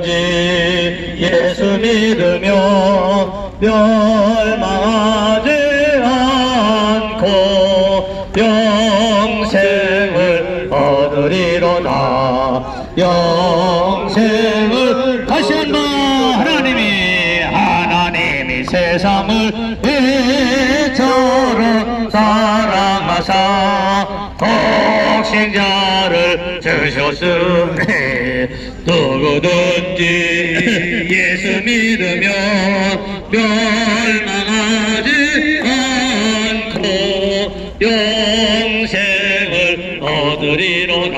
누구든지 예수 믿으며 멸망하지 않고 영생을 얻으리로다. 영생을 다시 한번 하나님이 세상을 이처럼 사랑하사 독생자를 주셨으니 누구든지 예수 믿으며 멸망하지 않고 영생을 얻으리로다.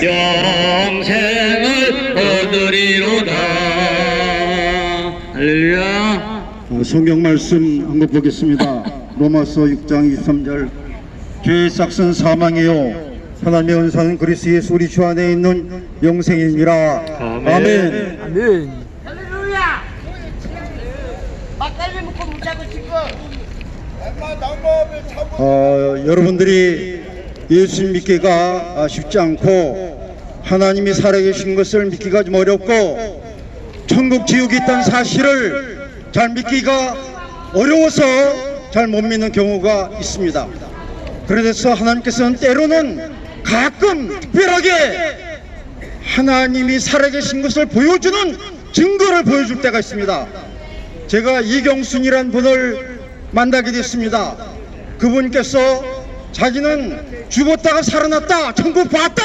영생을 얻으리로다. 할렐루야. 성경 말씀 한 번 보겠습니다. 로마서 6장 23절. 죄의 싹은 사망이요 하나님의 은사는 그리스도 예수 우리 주 안에 있는 영생이니라. 아멘. 아멘. 할렐루야. 막걸리 먹고 문자고 지금. 여러분들이 예수님 믿기가 쉽지 않고 하나님이 살아계신 것을 믿기가 좀 어렵고 천국 지옥이 있다는 사실을 잘 믿기가 어려워서 잘 못 믿는 경우가 있습니다. 그래서 하나님께서는 때로는 가끔 특별하게 하나님이 살아계신 것을 보여주는 증거를 보여줄 때가 있습니다. 제가 이경순이라는 분을 만나게 됐습니다. 그분께서 자기는 죽었다가 살아났다, 천국 봤다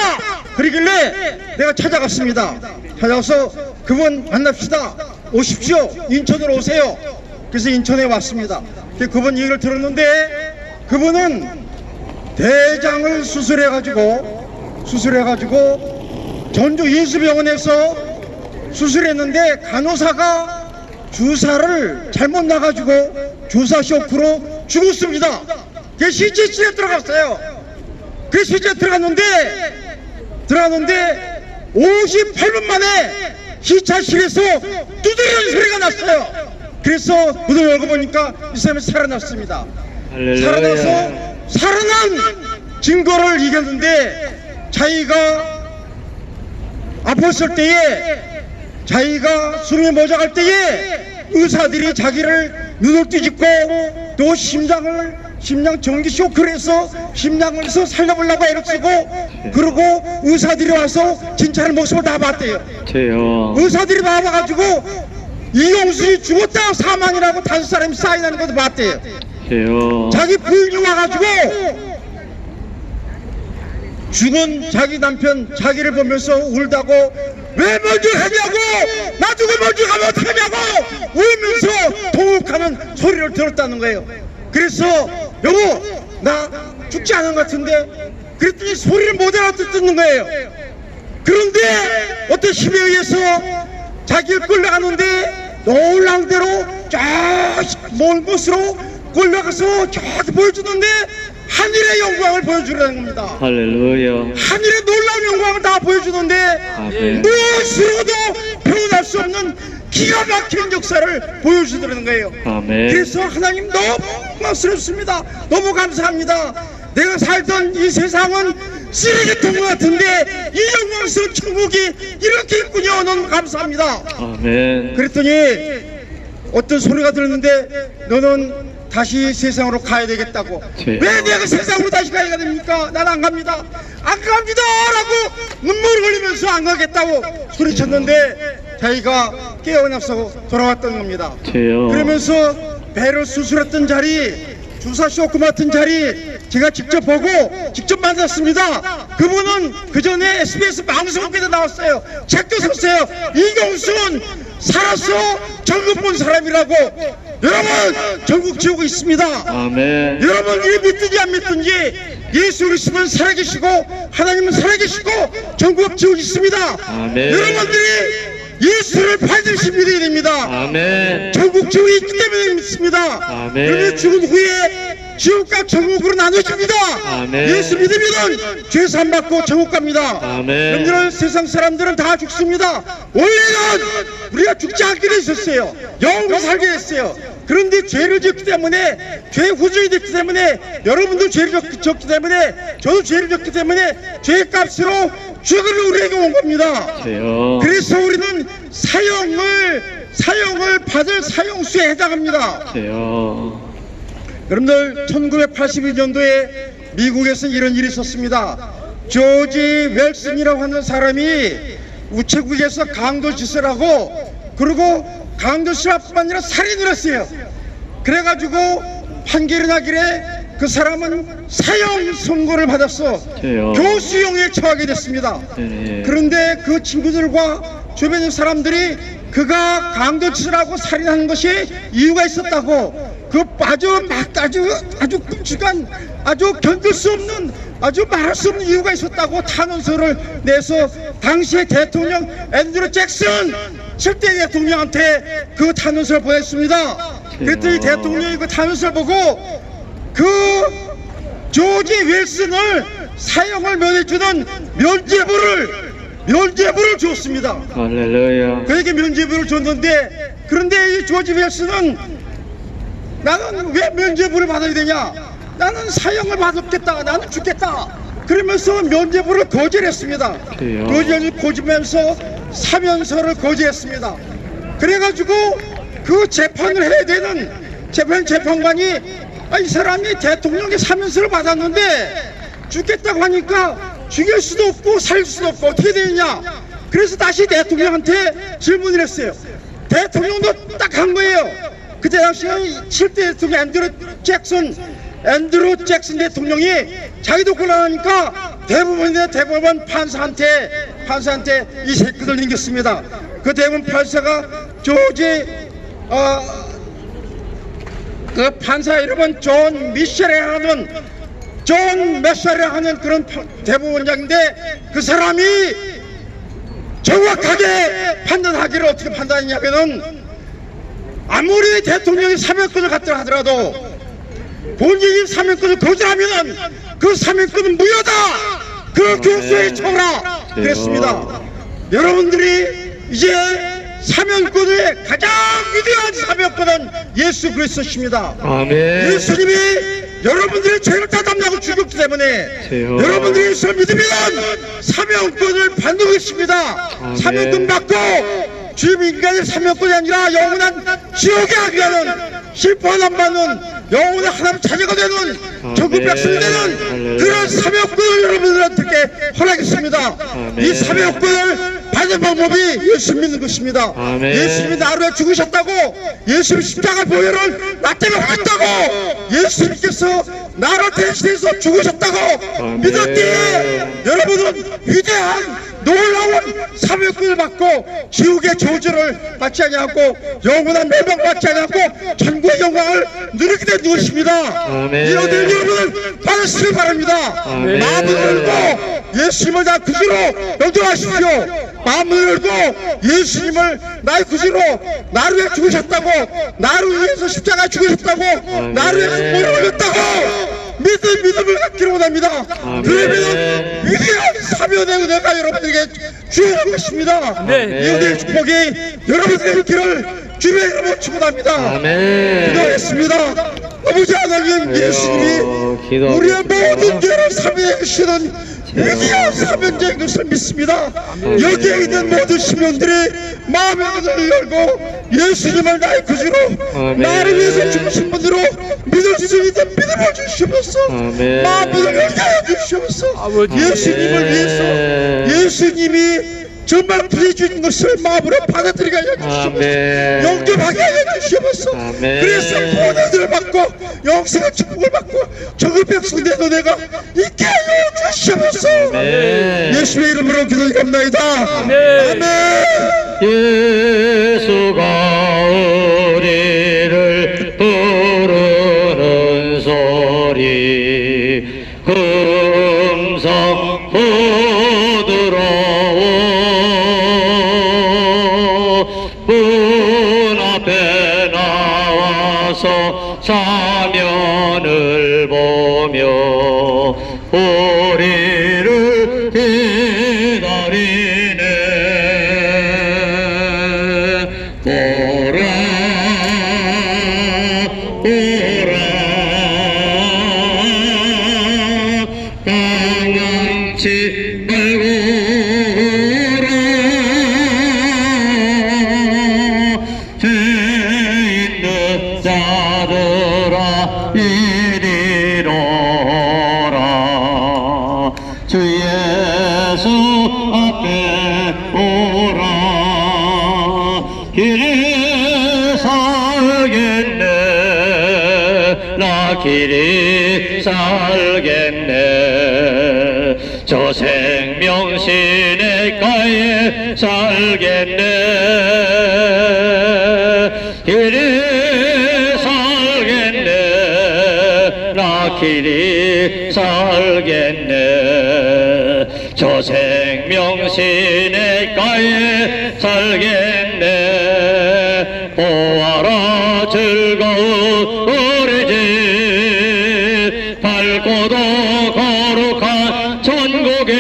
그러길래 내가 찾아갔습니다. 찾아가서 그분 만납시다, 오십시오, 인천으로 오세요. 그래서 인천에 왔습니다. 그분 얘기를 들었는데 그분은 대장을 수술해가지고 전주 예수병원에서 수술했는데 간호사가 주사를 잘못 놔가지고 주사 쇼크로 죽었습니다. 그 실제실에 들어갔어요. 그 실제 들어갔는데 58분 만에 시차실에서 두드리는 소리가 났어요. 그래서 문을 열고 보니까 이 사람이 살아났습니다. 살아나서 살아난 증거를 이겼는데 자기가 아팠을 때에 자기가 숨이 멎어갈 때에 의사들이 자기를 눈을 뒤집고 또 심장 전기 쇼크를 해서 심장을 해서 살려보려고 애를 쓰고 그러고 의사들이 와서 진찰의 모습을 다 봤대요. 의사들이 봐가지고 이경순이 죽었다 사망이라고 5사람이 사인하는 것도 봤대요. 자기 부인이 와가지고 죽은 자기 남편 자기를 보면서 울다고 왜 먼저 가냐고, 나 죽으면 먼저 가면 어떡하냐고 울면서 통곡하는 소리를 들었다는 거예요. 그래서 여보 나 죽지 않은 것 같은데 그랬더니 소리를 못 알아듣는 거예요. 그런데 어떤 힘에 의해서 자기를 끌려가는데 놀라운 대로 저 먼 곳으로 끌려가서 저한테 보여주는데 하늘의 영광을 보여주려는 겁니다. 할렐루야. 하늘의 놀라운 영광을 다 보여주는데 무엇으로도 표현할 수 없는 기가 막힌 역사를 보여주려는 거예요. 아멘. 그래서 하나님 너무 고맙습니다. 너무 감사합니다. 내가 살던 이 세상은 쓰레기통 같은데 이 영광스러운 천국이 이렇게 있군요. 너무 감사합니다. 아멘. 그랬더니 어떤 소리가 들었는데 너는 다시 세상으로 가야 되겠다고. 왜 내가 세상으로 다시 가야 됩니까? 난 안 갑니다. 안 갑니다 라고 눈물을 흘리면서 안 가겠다고 소리쳤는데 자기가 깨어나서 돌아왔던 겁니다. 그러면서 배를 수술했던 자리, 주사 쇼크 맡은 자리 제가 직접 보고 직접 만났습니다. 그분은 그 전에 SBS 방송국에도 나왔어요. 책도 썼어요. 이경순 살아서 전국 본 사람이라고. 여러분 전국 지옥이 있습니다. 아멘. 여러분들이 믿든지 안 믿든지 예수 그리스도는 살아계시고 하나님은 살아계시고 전국 지옥이 있습니다. 아멘. 여러분들이 예수를 반드시 믿어야 됩니다. 아멘. 전국 지옥이 있기 때문에 믿습니다. 아멘. 그러면 죽은 후에 지옥과 천국으로 나눠집니다. 아멘. 예수 믿으면 죄 사함 받고 천국 갑니다. 아멘. 여러분들은 세상 사람들은 다 죽습니다. 원래는 우리가 죽지 않게 돼 있었어요. 영원히 살게 됐어요. 그런데 죄를 지었기 때문에 죄 후정이 됐기 때문에 여러분도 죄를 졌기 때문에 저도 죄를 졌기 때문에 죄값으로 죽음이 우리에게 온 겁니다. 돼요. 그래서 우리는 받을 사형수에 해당합니다. 주여. 여러분들 1982년도에 미국에서 이런 일이 있었습니다. 조지 웰슨이라고 하는 사람이 우체국에서 강도짓을 하고 그리고 강도짓을 뿐만 아니라 살인을 했어요. 그래가지고 판결이 나길래 그 사람은 사형 선고를 받았어. 주여. 교수형에 처하게 됐습니다. 네. 그런데 그 친구들과 주변의 사람들이 그가 강도짓을 하고 살인하는 것이 이유가 있었다고, 그 아주 끔찍한, 아주 견딜 수 없는, 아주 말할 수 없는 이유가 있었다고 탄원서를 내서 당시의 대통령 앤드루 잭슨 7대 대통령한테 그 탄원서를 보냈습니다. 그랬더니 대통령이 그 탄원서를 보고 그 조지 윌슨을 사형을 면해주는 면죄부를 줬습니다. 할렐루야. 그에게 면죄부를 줬는데, 그런데 이 조지 윌슨은 나는 왜 면죄부를 받아야 되냐, 나는 사형을 받았겠다, 나는 죽겠다, 그러면서 면죄부를 거절했습니다. 거절하면서 사면서를 거절했습니다. 그래가지고 그 재판을 해야 되는 재판관이 이 사람이 대통령의 사면서를 받았는데 죽겠다고 하니까 죽일 수도 없고 살릴 수도 없고 어떻게 되느냐. 그래서 다시 대통령한테 질문을 했어요. 대통령도 딱 한 거예요. 그때 당시에 7대 대통령 앤드루 잭슨 대통령이 자기도 곤란하니까 대법원 판사한테 이 새끼들 넘겼습니다. 그 대법원 판사가 그 판사 이름은 존 메셔레 하는 그런 대법원장인데, 그 사람이 정확하게 판단하기를 어떻게 판단했냐면은, 아무리 대통령이 사면권을 갖다 하더라도 본인이 사면권을 거절하면은 그 사면권은 무효다, 그 교수에 쳐라 그랬습니다. 여러분들이 이제 사면권의 가장 위대한 사면권은 예수 그리스도십니다. 아멘. 예수님이 여러분들의 죄를 다 담당하고 죽였기 때문에 주여. 여러분들이 예수를 믿으면 사면권을 받는 것입니다. 아멘. 사면권 받고 주님 인간의 사면권이 아니라 영원한 지옥에 가게 하는, 심판 안 받는 영원한 하나님 자녀가 되는 천국 백성이 되는 그런 사면권을 여러분들한테 허락했습니다. 아멘. 이 사면권을 받는 방법이 예수 믿는 것입니다. 아멘. 예수님이 나를 위해 죽으셨다고, 예수님 십자가 보혈을 나 때문에 하셨다고, 예수님께서 나를 대신해서 죽으셨다고 아멘. 믿었기에 여러분은 위대한 놀라운 사면권을 받고 지옥의 저주를 받지 아니하고 영원한 멸망 받지 아니하고 천국의 영광을 누리게 된 것입니다. 아멘. 이런 여러분은 받으시길 바랍니다. 아멘. 마음을 열고 예수님을 나 구주로 영접하십시오. 마음을 열고 예수님을 나의 구주로, 나를 위해 죽으셨다고, 나를 위해서 십자가에 죽으셨다고, 나를 위해서 목을 올렸다고 믿음을 갖기를 원합니다. 그러면 위대한 사면의 은혜가 여러분들에게 주어질 것입니다. 이 은혜의 축복이 여러분들의 길을 주의 이름으로 축원합니다. 아멘. 기도하겠습니다. 아버지 하나님, 예수님이 우리의 모든 죄를 사면해 주시는 위대한 사면자인 것을 믿습니다. 여기에 있는 모든 시민들이 마음의 문을 열고 예수님을 나의 구주로, 나를 위해서 죽으신 분으로 믿을 수 있는 믿음을 주시옵소서. 마음을 열게 하여 주시옵소서. 예수님을 위해서 예수님이 정말 부해주는 것을 마음으로 받아들이게 하여 주시옵소서. 영접하게 하여 주시옵소서. 그래서 구원을 받고 영생의 축복을 받고 천국 백성 되는 내가 있게 하여 주시옵소서. 예수의 이름으로 기도드립니다. 아멘. 예수가 우리를 부르는 소리 음성 부드러워 문 앞에 나와서 사면을 보며 우리를 기다리네. 오라 오라 강양치 말고 오라 길이 살겠네 나 길이 살겠네 저 생명 시냇가에 살겠네 길이 살겠네 나 길이 살겠네 저 생명 시냇가에 살겠네 보아라 즐거운 우리 집 밝고도 거룩한 천국에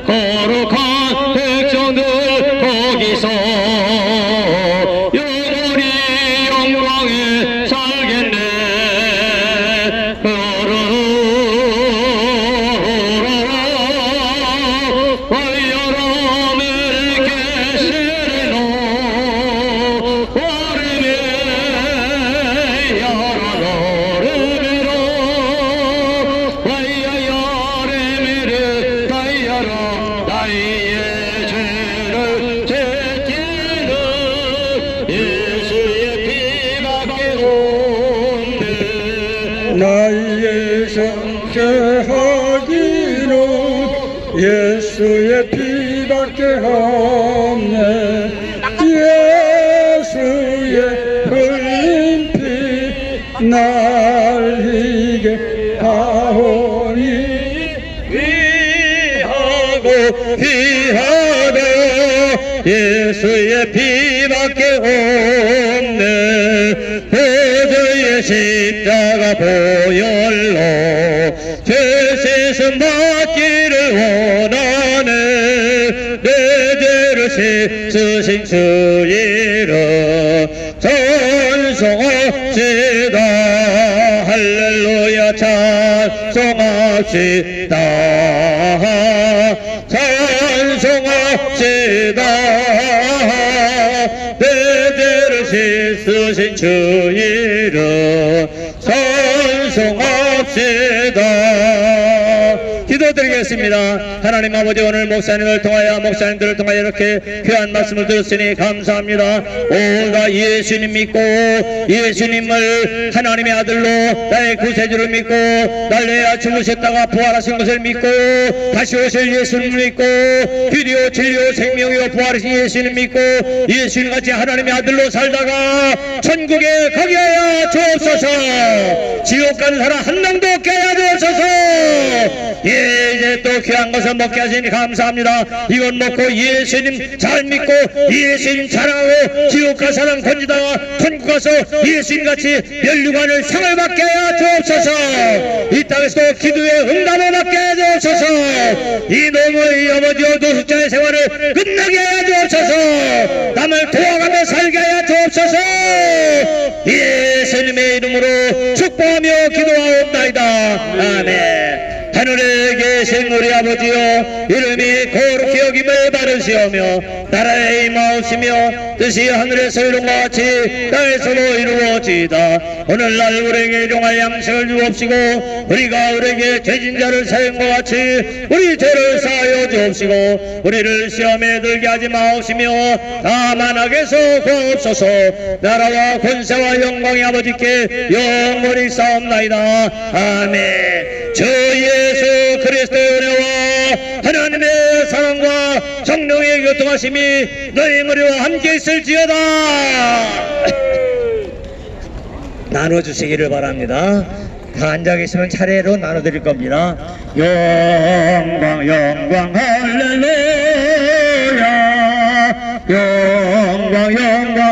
거룩한 백성들 거기서 영원히 영광에 살겠네 나의 정죄하기는 예수의 피밖에 없네 예수의 흘린 피 날리게 하오니 위하고 위하다 예수의 피밖에 없네 그의 십자가 보혈로 죄세서 받기를 원하네 내 죄를 씻으신 주 이름 찬송합시다 할렐루야 찬송합시다 찬송합시다 내 죄를 씻으신 주 이름 찬송합시다 기도드리겠습니다. 하나님 아버지 오늘 목사님을 통하여 목사님들을 통하여 이렇게 귀한 말씀을 들었으니 감사합니다. 오가 예수님 믿고 예수님을 하나님의 아들로 나의 구세주를 믿고 날래야 죽으셨다가 부활하신 것을 믿고 다시 오실 예수님 믿고 길이요 진리요 생명이요 부활하신 예수님 믿고 예수님같이 하나님의 아들로 살다가 천국에 가게 하여 주옵소서. 지옥 가는 사람 한 명도 없게 하여 주옵소서. 이제 또 귀한 것을 먹게 하시니 감사합니다. 이건 먹고 예수님 잘 믿고 예수님 자랑하고 지옥 갈 사람 건지다가 천국 가서 예수님같이 면류관을 상을 받게 하여 주옵소서. 이 땅에서도 기도의 응답을 받게 하여 주옵소서. 이놈의 아버지와 노숙자의 생활을 끝나게 하여 주옵소서. 남을 도와가며 살게 하여 주옵소서. 예수님의 이름으로 축복하며 기도하옵나이다. 아멘. 하늘에 계신 우리 아버지여 이름이 거룩히 여김을 받으시오며 나라의 임하옵시며 뜻이 하늘에서 이룬 것 같이 땅에서도 이루어지이다. 오늘날 우리에게 일용할 양식을 주옵시고 우리가 우리에게 죄진 자를 사한 것 같이 우리 죄를 사하여 주옵시고 우리를 시험에 들게 하지 마옵시며 다만 악에서 구하옵소서. 나라와 권세와 영광이 아버지께 영원히 싸움나이다. 아멘. 주 예수 그리스도의 은혜와 하나님의 사랑과 성령의 교통하심이 너희 머리와 함께 있을지어다. 나눠주시기를 바랍니다. 다 앉아 계시면 차례로 나눠드릴 겁니다. 영광 영광 할렐루야 영광 영광